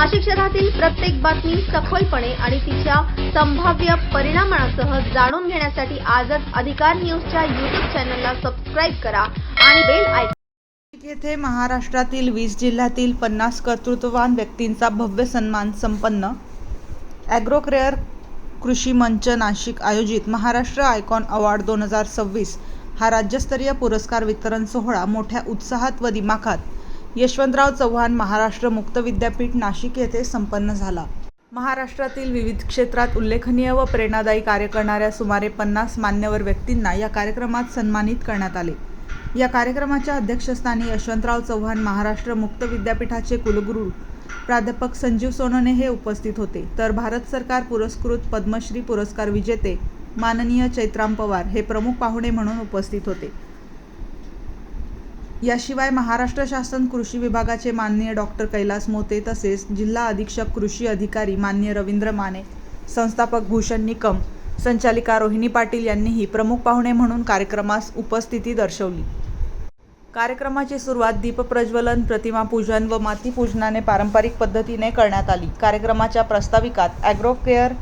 नाशिक शहरातील प्रत्येक बातमी सखोलपणे आणि तिच्या संभाव्य परिणामांसह जाणून घेण्यासाठी आजच अधिकार न्यूजच्या YouTube चॅनलला सबस्क्राइब करा आणि बेल आयकॉन येथे महाराष्ट्रातील 20 जिल्ह्यातील 50 कर्तृत्ववान व्यक्तींचा भव्य सन्मान संपन्न. ॲग्रोकेअर कृषी मंच नाशिक आयोजित महाराष्ट्र आयकॉन अवॉर्ड 2026 हा राज्यस्तरीय पुरस्कार वितरण सोहळा मोठ्या उत्साहात व दिमाखात यशवंतराव चव्हाण महाराष्ट्र मुक्त विद्यापीठ नाशिक येथे संपन्न झाला. महाराष्ट्रातील विविध क्षेत्रात उल्लेखनीय व प्रेरणादायी कार्य करणाऱ्या सुमारे 50 मान्यवर व्यक्तींना या कार्यक्रमात सन्मानित करण्यात आले. या कार्यक्रमाच्या अध्यक्षस्थानी यशवंतराव चव्हाण महाराष्ट्र मुक्त विद्यापीठाचे कुलगुरू प्राध्यापक संजीव सोनवणे हे उपस्थित होते. तर भारत सरकार पुरस्कृत पद्मश्री पुरस्कार विजेते माननीय चैत्राम पवार हे प्रमुख पाहुणे म्हणून उपस्थित होते. याशिवाय महाराष्ट्र शासन कृषी विभागाचे माननीय डॉक्टर कैलास मोते तसेच जिल्हा अधीक्षक कृषी अधिकारी माननीय रवींद्र माने, संस्थापक भूषण निकम, संचालिका रोहिणी पाटील यांनीही प्रमुख पाहुणे म्हणून कार्यक्रमास उपस्थिती दर्शवली. कार्यक्रमाची सुरुवात दीपप्रज्वलन, प्रतिमा पूजन व माती पूजनाने पारंपरिक पद्धतीने करण्यात आली. कार्यक्रमाच्या प्रास्ताविकात ॲग्रोकेअर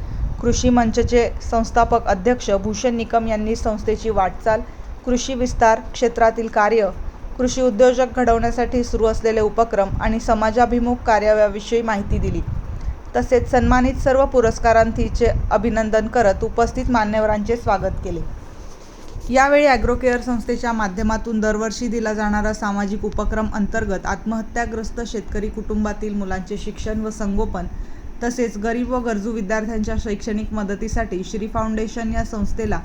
कृषी मंचचे संस्थापक अध्यक्ष भूषण निकम यांनी संस्थेची वाटचाल, कृषी विस्तार क्षेत्रातील कार्य, कृषी उद्योजक घडवण्यासाठी सुरू असलेले उपक्रम आणि समाजाभिमुख कार्याविषयी माहिती दिली. तसेच सन्मानित सर्व पुरस्कारार्थींचे अभिनंदन करत उपस्थित मान्यवरांचे स्वागत केले. यावेळी ॲग्रोकेअर संस्थेच्या माध्यमातून दरवर्षी दिला जाणारा सामाजिक उपक्रम अंतर्गत आत्महत्याग्रस्त शेतकरी कुटुंबातील मुलांचे शिक्षण व संगोपन तसेच गरीब व गरजू विद्यार्थ्यांच्या शैक्षणिक मदतीसाठी श्री फाउंडेशन या संस्थेला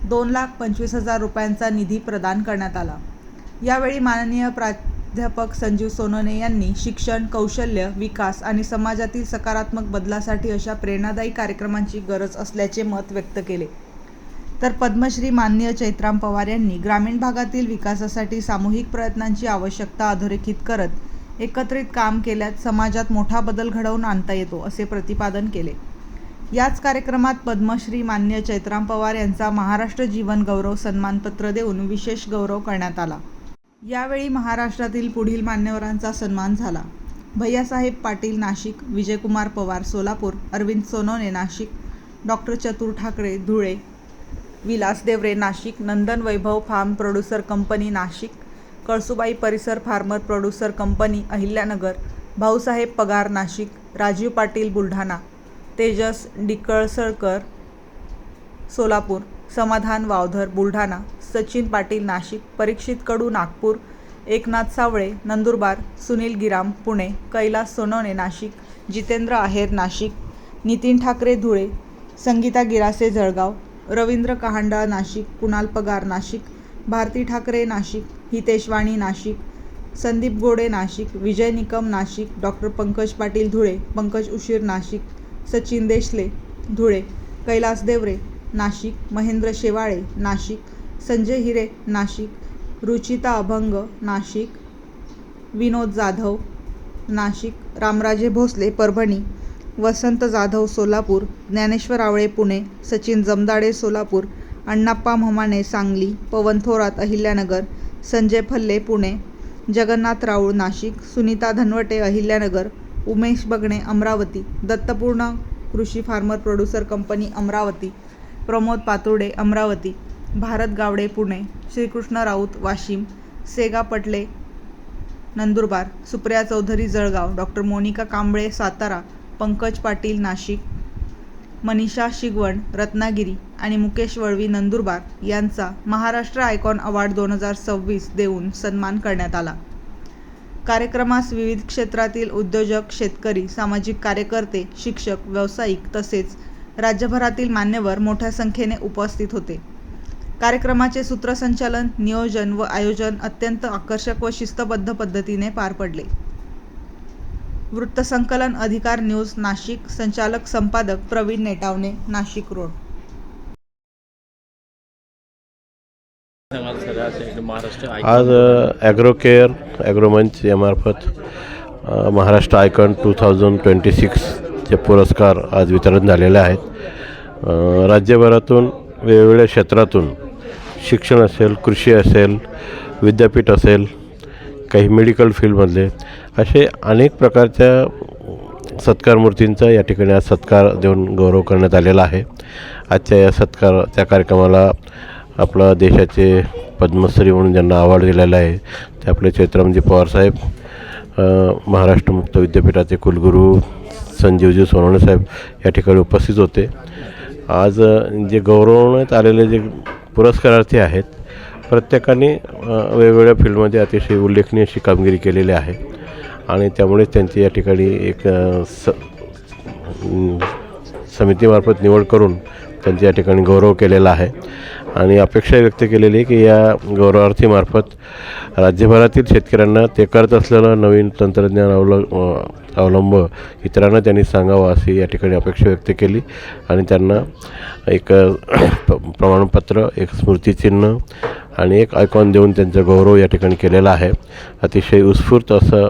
2,25,000 रुपयांचा निधी प्रदान करण्यात आला. यावेळी माननीय प्राध्यापक संजीव सोनवणे यांनी शिक्षण, कौशल्य विकास आणि समाजातील सकारात्मक बदलासाठी अशा प्रेरणादायी कार्यक्रमांची गरज असल्याचे मत व्यक्त केले. तर पद्मश्री माननीय चैत्राम पवार यांनी ग्रामीण भागातील विकासासाठी सामूहिक प्रयत्नांची आवश्यकता अधोरेखित करत एकत्रित काम केल्यास समाजात मोठा बदल घडवून आणता येतो असे प्रतिपादन केले. याच कार्यक्रमात पद्मश्री माननीय चैत्राम पवार यांचा महाराष्ट्र जीवन गौरव सन्मानपत्र देऊन विशेष गौरव करण्यात आला. यावेळी महाराष्ट्रातील पुढील मान्यवरांचा सन्मान झाला. Bhaiyasaheb Patil Nashik, Vijaykumar Pawar Solapur, Arvind Sonawane Nashik, doctor Chatur Thakare Dhule, Vilas Deore Nashik, Nandan Vaibhav farm producer company Nashik, Kalsubai परिसर farmer producer company Ahilyanagar, Bhausaheb Pagar Nashik, Rajiv Patil Buldhana, Tejas डिकळसळकर Solapur, समाधान वावधर बुलढाणा, सचिन पाटील नाशिक, परीक्षित कडू नागपूर, एकनाथ सावळे नंदुरबार, सुनील गिराम पुणे, कैलास सोनवणे नाशिक, जितेंद्र आहेर नाशिक, नितीन ठाकरे धुळे, संगीता गिरासे जळगाव, रवींद्र कहांडा नाशिक, कुणाल पगार नाशिक, भारती ठाकरे नाशिक, हितेश वाणी नाशिक, संदीप गोडे नाशिक, विजय निकम नाशिक, डॉक्टर पंकज पाटील धुळे, पंकज उशीर नाशिक, सचिन देशले धुळे, कैलास देवरे नाशिक, महेंद्र शेवाळे नाशिक, संजय हिरे नाशिक, रुचिता अभंग नाशिक, विनोद जाधव नाशिक, रामराजे भोसले परभणी, वसंत जाधव सोलापूर, ज्ञानेश्वर आवळे पुणे, सचिन जमदाडे सोलापूर, अण्णाप्पा म्हमाणे सांगली, पवन थोरात अहिल्यानगर, संजय फल्ले पुणे, जगन्नाथ राऊळ नाशिक, सुनीता धनवटे अहिल्यानगर, उमेश बगणे अमरावती, दत्तपूर्ण कृषी farmer producer company Amravati, Pramod Paturde Amravati, Bharat Gawade Pune, Shrikrishna Raut Washim, Sega Patle Nandurbar, Supriya Chaudhari Jalgaon, doctor Monika Kamble Satara, Pankaj Patil Nashik, Manisha Shigvan Ratnagiri आणि मुकेश वळवी नंदुरबार यांचा महाराष्ट्र आयकॉन अवॉर्ड 2026 देऊन सन्मान करण्यात आला. कार्यक्रमास विविध क्षेत्रातील उद्योजक, शेतकरी, सामाजिक कार्यकर्ते, शिक्षक, व्यावसायिक तसेच राज्यभरातील मान्यवर मोठ्या संख्येने उपस्थित होते. कार्यक्रमाचे सूत्रसंचालन, नियोजन व आयोजन अत्यंत आकर्षक व शिस्तबद्ध पद्धतीने पार पडले. वृत्तसंकलन अधिकार न्यूज नाशिक, संचालक संपादक प्रवीण नेटावणे नाशिक रोड. आज ॲग्रोकेअर ॲग्रोमंच यामार्फत महाराष्ट्र आयकॉन 2026चे पुरस्कार आज वितरण झालेले आहेत. राज्यभरातून वेगवेगळ्या क्षेत्रातून शिक्षण असेल, कृषी असेल, विद्यापीठ असेल, काही मेडिकल फील्डमधले असे अनेक प्रकारच्या सत्कार मूर्तींचा या ठिकाणी आज सत्कार देऊन गौरव करण्यात आलेला आहे. आजच्या या त्या कार्यक्रमाला आपला देशाचे पद्मश्री म्हणून ज्यांना अवॉर्ड दिलेला आहे ते आपले चैत्रामजी पवारसाहेब, महाराष्ट्र मुक्त विद्यापीठाचे कुलगुरू संजीवजी सोनवणे साहेब या ठिकाणी उपस्थित होते. आज जे गौरवण्यात आलेले जे पुरस्कारार्थी आहेत प्रत्येकाने वेगवेगळ्या फील्डमध्ये अतिशय उल्लेखनीय अशी कामगिरी केलेली आहे आणि त्यामुळे त्यांची या ठिकाणी एक समितीमार्फत निवड करून त्यांच्या या ठिकाणी गौरव केलेला आहे आणि अपेक्षा व्यक्त केलेली आहे की या गौरवार्थीमार्फत राज्यभरातील शेतकऱ्यांना ते करत असलेलं नवीन तंत्रज्ञान अवलंब इतरांना त्यांनी सांगावं अशी या ठिकाणी अपेक्षा व्यक्त केली आणि त्यांना एक प्रमाणपत्र, एक स्मृतिचिन्ह आणि एक आयकॉन देऊन त्यांचा गौरव या ठिकाणी केलेला आहे. अतिशय उत्स्फूर्त असं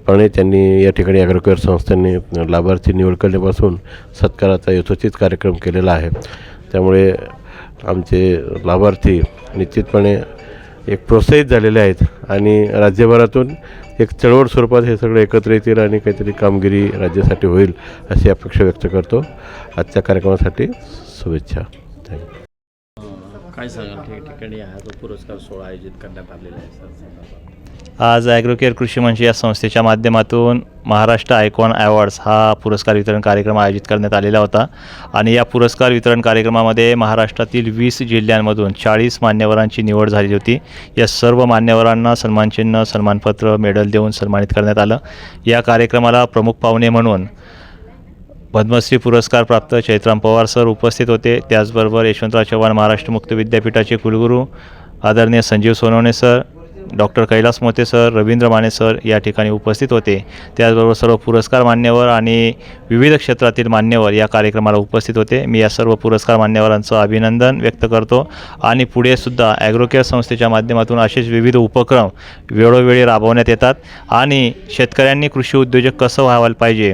पणे त्यांनी या ठिकाणी ॲग्रोकेअर संस्थेने लाभार्थी निवड करण्यापासून सत्काराचा यथोचित कार्यक्रम केलेला आहे. त्यामुळे आमचे लाभार्थी निश्चितपणे एक प्रोत्साहित झालेले आहेत आणि राज्यभरातून एक चळवळ स्वरूपात हे सगळे एकत्र येतील आणि काहीतरी कामगिरी राज्यासाठी होईल अशी अपेक्षा व्यक्त करतो. आजच्या कार्यक्रमासाठी शुभेच्छा. थँक्यू. काय सांगाल ठिकठिकाणी हा जो पुरस्कार सोहळा आयोजित करण्यात आलेला आहे सर? आज ॲग्रोकेअर कृषी मंच या संस्थेच्या माध्यमातून महाराष्ट्र आयकॉन अवॉर्ड्स हा पुरस्कार वितरण कार्यक्रम आयोजित करण्यात आलेला होता आणि या पुरस्कार वितरण कार्यक्रमामध्ये महाराष्ट्रातील 20 जिल्ह्यांमधून 40 मान्यवरांची निवड झाली होती. या सर्व मान्यवरांना सन्मानचिन्ह, सन्मानपत्र, मेडल देऊन सन्मानित करण्यात आलं. या कार्यक्रमाला प्रमुख पाहुणे म्हणून पद्मश्री पुरस्कार प्राप्त चैत्राम पवार सर उपस्थित होते. त्याचबरोबर यशवंतराव चव्हाण महाराष्ट्र मुक्त विद्यापीठाचे कुलगुरू आदरणीय Sanjeev Sonawane sir, doctor Kailas Mote sir, Ravindra Mane sir या ठिकाणी उपस्थित होते. त्याचबरोबर सर्व पुरस्कार मान्यवर आणि विविध क्षेत्रातील मान्यवर या कार्यक्रमाला उपस्थित होते. मी या सर्व पुरस्कार मान्यवरांचं अभिनंदन व्यक्त करतो आणि पुढे सुद्धा ॲग्रोकेअर संस्थेच्या माध्यमातून असेच विविध उपक्रम वेळोवेळी राबवण्यात येतात आणि शेतकऱ्यांनी कृषी उद्योजक कसं व्हायला पाहिजे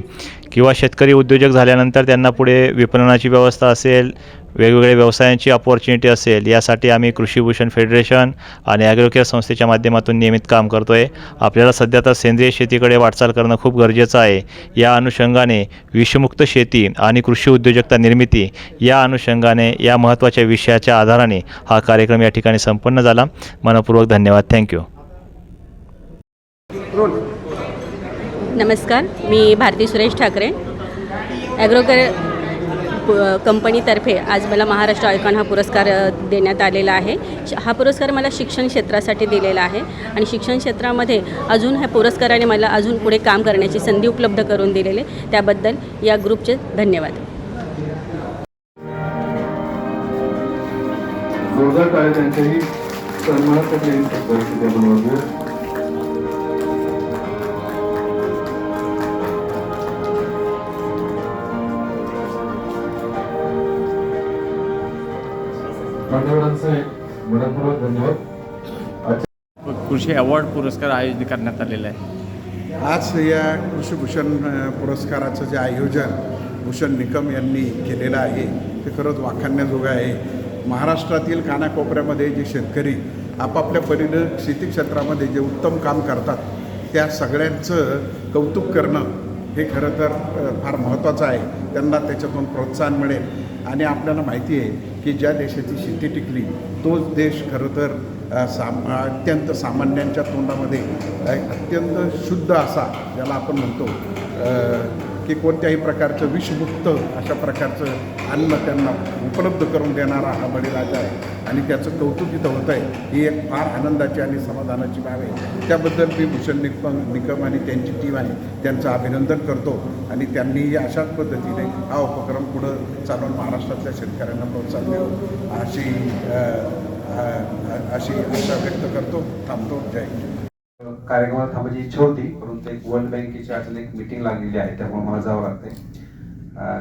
किंवा शेतकरी उद्योजक झाल्यानंतर त्यांना पुढे विपणनाची व्यवस्था असेल, वेगवेगळ्या व्यवसायांची अपॉर्च्युनिटी असेल, यासाठी आम्ही कृषीभूषण फेडरेशन आणि ॲग्रोकेअर संस्थेच्या माध्यमातून नियमित काम करतो आहे. आपल्याला सध्या तर सेंद्रिय शेतीकडे वाटचाल करणं खूप गरजेचं आहे. या अनुषंगाने विषमुक्त शेती आणि कृषी उद्योजकता निर्मिती या अनुषंगाने या महत्त्वाच्या विषयाच्या आधाराने हा कार्यक्रम या ठिकाणी संपन्न झाला. मनपूर्वक धन्यवाद. थँक्यू. नमस्कार, मी भारती सुरेश ठाकरे. ॲग्रोकेअर कंपनीतर्फे आज मला महाराष्ट्र आयकॉन हा पुरस्कार देण्यात आलेला आहे. हा पुरस्कार मला शिक्षण क्षेत्रासाठी दिलेला आहे आणि शिक्षण क्षेत्रामध्ये अजून ह्या पुरस्काराने मला अजून पुढे काम करण्याची संधी उपलब्ध करून दिलेले त्याबद्दल या ग्रुपचे धन्यवाद. जोरदार टाळ्या त्यांच्याही सन्मानासाठी परिस्थिती आपण बघूया. मनपूर्वक धन्यवाद. कृषी अवॉर्ड पुरस्कार आयोजित करण्यात आलेला आहे. आज या कृषीभूषण पुरस्काराचं जे आयोजन भूषण निकम यांनी केलेलं आहे ते खरंच वाखाणण्याजोगं आहे. महाराष्ट्रातील कानाकोपऱ्यामध्ये जे शेतकरी आपापल्या परीने शेती क्षेत्रामध्ये जे उत्तम काम करतात त्या सगळ्यांचं कौतुक करणं हे खरं तर फार महत्त्वाचं आहे. त्यांना त्याच्यातून प्रोत्साहन मिळेल आणि आपल्याला माहिती आहे की ज्या देशाची शेती टिकली तोच देश खरं तर अत्यंत सामान्यांच्या तोंडामध्ये अत्यंत शुद्ध असा ज्याला आपण म्हणतो की कोणत्याही प्रकारचं विषमुक्त अशा प्रकारचं अन्न त्यांना उपलब्ध करून देणारा हा बळीराजा आहे आणि त्याचं कौतुक इथं होतं आहे. ही एक फार आनंदाची आणि समाधानाची बाब आहे. त्याबद्दल मी भूषण निकम आणि त्यांची टीम आहे त्यांचं अभिनंदन करतो आणि त्यांनी अशाच पद्धतीने हा उपक्रम पुढं चालवून महाराष्ट्रातल्या शेतकऱ्यांना प्रोत्साहन देऊ अशी आशा व्यक्त करतो. थांबतो. जय हिंद. कार्यक्रमात थांबायची इच्छा होती परंतु एक वर्ल्ड बँकेची अचानक एक मीटिंग लागलेली आहे त्यामुळे मला जावं लागतंय.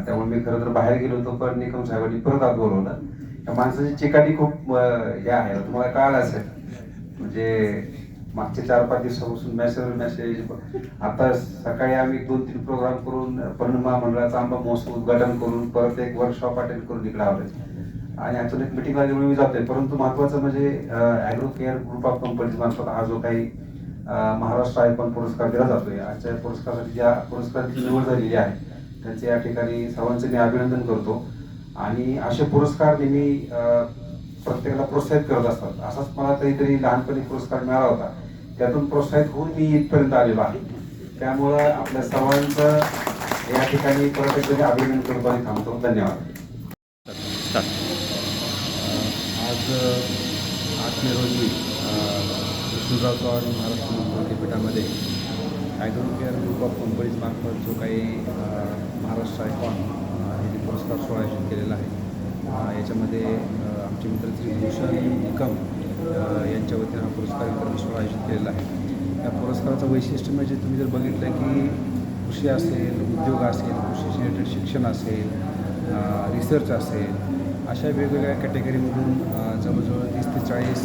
त्यामुळे मी खरं तर बाहेर गेलो होतो पण निकम साहेबांनी परत आत बोलवलं. त्या माणसाची चिकाटी खूप हे आहे तुम्हाला कळालं असेल. म्हणजे मागच्या 4-5 दिवसापासून मेसेज आता सकाळी आम्ही 2-3 प्रोग्राम करून पण महामंडळाचा आंबा महोत्सव उद्घाटन करून परत एक वर्कशॉप अटेंड करून इकडे आलोय आणि अचानक मीटिंग लागल्यामुळे मी जातोय. परंतु महत्वाचं म्हणजे ॲग्रोकेअर ग्रुप ऑफ कंपनीज मार्फत हा जो काही महाराष्ट्र आयकॉन पुरस्कार दिला जातोय. आजच्या पुरस्कारासाठी ज्या पुरस्काराची निवड झालेली आहे त्यांचे या ठिकाणी सर्वांचे मी अभिनंदन करतो. आणि असे पुरस्कार नेहमी प्रत्येकाला प्रोत्साहित करत असतात. असाच मला काहीतरी लहानपणी पुरस्कार मिळाला होता, त्यातून प्रोत्साहित होऊन मी इथपर्यंत आलेलो आहे. त्यामुळं आपल्या सर्वांचं या ठिकाणी परत एकदा अभिनंदन करतो आणि थांबतो. धन्यवाद. आज 8 मे रोजी विष्णुराव चव्हाण महाराष्ट्र विद्यापीठामध्ये ॲग्रोकेअर ग्रुप ऑफ कंपनीज मार्फत जो काही महाराष्ट्र आयकॉन हे जे पुरस्कार सोहळा आयोजित केलेला आहे, याच्यामध्ये आमचे मित्र श्री भूषण निकम यांच्या वतीनं हा पुरस्कार वितरण सोहळा आयोजित केलेला आहे. या पुरस्काराचं वैशिष्ट्य म्हणजे तुम्ही जर बघितलं की कृषी असेल, उद्योग असेल, कृषीशी रिलेटेड शिक्षण असेल, रिसर्च असेल, अशा वेगवेगळ्या कॅटेगरीमधून जवळजवळ 30 ते 40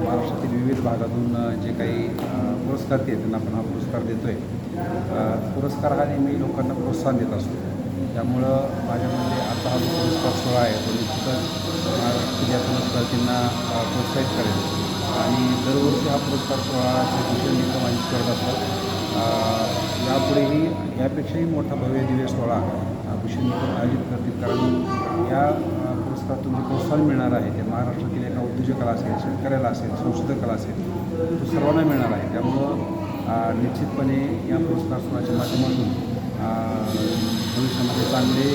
महाराष्ट्रातील विविध भागातून जे काही पुरस्कार देत त्यांना आपण हा पुरस्कार देतो आहे. पुरस्कार हा नेहमी लोकांना प्रोत्साहन देत असतो. त्यामुळं माझ्यामध्ये आता हा जो पुरस्कार सोहळा आहे तो निश्चितच महाराष्ट्रातील या पुरस्कारांना प्रोत्साहित करेल. आणि दरवर्षी हा पुरस्कार सोहळा श्री भूषण निकम आयोजित करत असतात. यापुढेही यापेक्षाही मोठा भव्य दिव्य सोहळा भूषण निकम आयोजित करतील, कारण या पुरस्कारातून जे प्रोत्साहन मिळणार आहे ते महाराष्ट्रातील एका उद्योजकाला असेल, शेतकऱ्याला असेल, संशोधकाला असेल, तो सर्वांना मिळणार आहे. त्यामुळं निश्चितपणे या पुरस्कार सोहळ्याच्या माध्यमातून भविष्यामध्ये चांगले